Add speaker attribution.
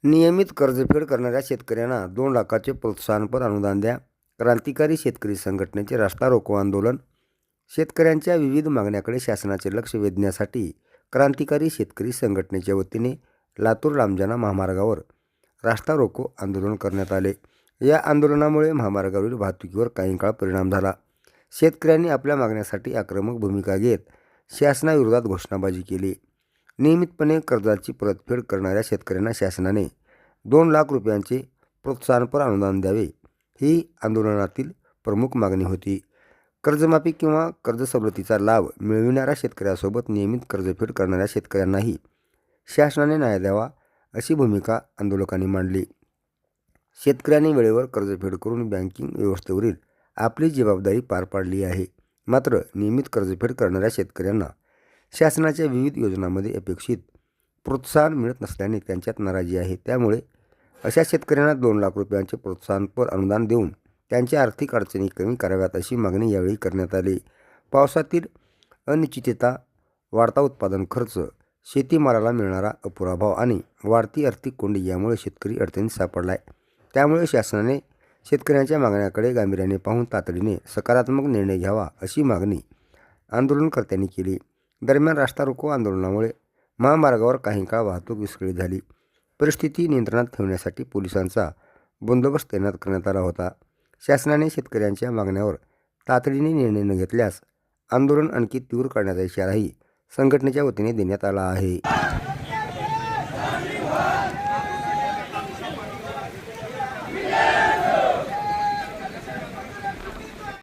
Speaker 1: नियमित कर्जफेड करणाऱ्या शेतकऱ्यांना 2 लाखाचे प्रोत्साहनपर अनुदान द्या. क्रांतिकारी शेतकरी संघटनेचे रास्ता रोको आंदोलन. शेतकऱ्यांच्या विविध मागण्याकडे शासनाचे लक्ष वेधण्यासाठी क्रांतिकारी शेतकरी संघटनेच्या वतीने लातूर लांबजाना महामार्गावर रास्ता रोको आंदोलन करण्यात आले. या आंदोलनामुळे महामार्गावरील वाहतुकीवर काही काळ परिणाम झाला. शेतकऱ्यांनी आपल्या मागण्यासाठी आक्रमक भूमिका घेत शासनाविरोधात घोषणाबाजी केली. नियमितपणे कर्जाची परतफेड करणाऱ्या शेतकऱ्यांना शासनाने 2 लाख रुपयांचे प्रोत्साहनपर अनुदान द्यावे, ही आंदोलनातील प्रमुख मागणी होती. कर्जमाफी किंवा कर्ज सवलतीचा लाभ मिळविणाऱ्या शेतकऱ्यासोबत नियमित कर्जफेड करणाऱ्या शेतकऱ्यांनाही शासनाने न्याय द्यावा, अशी भूमिका आंदोलकांनी मांडली. शेतकऱ्यांनी वेळेवर कर्जफेड करून बँकिंग व्यवस्थेवरील आपली जबाबदारी पार पाडली आहे. मात्र नियमित कर्जफेड करणाऱ्या शेतकऱ्यांना शासनाच्या विविध योजनांमध्ये अपेक्षित प्रोत्साहन मिळत नसल्याने त्यांच्यात नाराजी आहे. त्यामुळे अशा शेतकऱ्यांना 2 लाख रुपयांचे प्रोत्साहनपर अनुदान देऊन त्यांच्या आर्थिक अडचणी कमी कराव्यात, अशी मागणी यावेळी करण्यात आली. पावसातील अनिश्चितता, वाढता उत्पादन खर्च, शेतीमालाला मिळणारा अपुरा भाव आणि वाढती आर्थिक कोंडी यामुळे शेतकरी अडचणीत सापडला आहे. त्यामुळे शासनाने शेतकऱ्यांच्या मागण्याकडे गांभीर्याने पाहून तातडीने सकारात्मक निर्णय घ्यावा, अशी मागणी आंदोलनकर्त्यांनी केली. दरम्यान रास्ता रोको आंदोलनामुळे महामार्गावर काही काळ वाहतूक विस्कळीत झाली. परिस्थिती नियंत्रणात ठेवण्यासाठी पोलिसांचा बंदोबस्त तैनात करण्यात आला होता. शासनाने शेतकऱ्यांच्या मागण्यावर तातडीने निर्णय न घेतल्यास आंदोलन आणखी तीव्र करण्याचा इशाराही संघटनेच्या वतीने देण्यात आला आहे.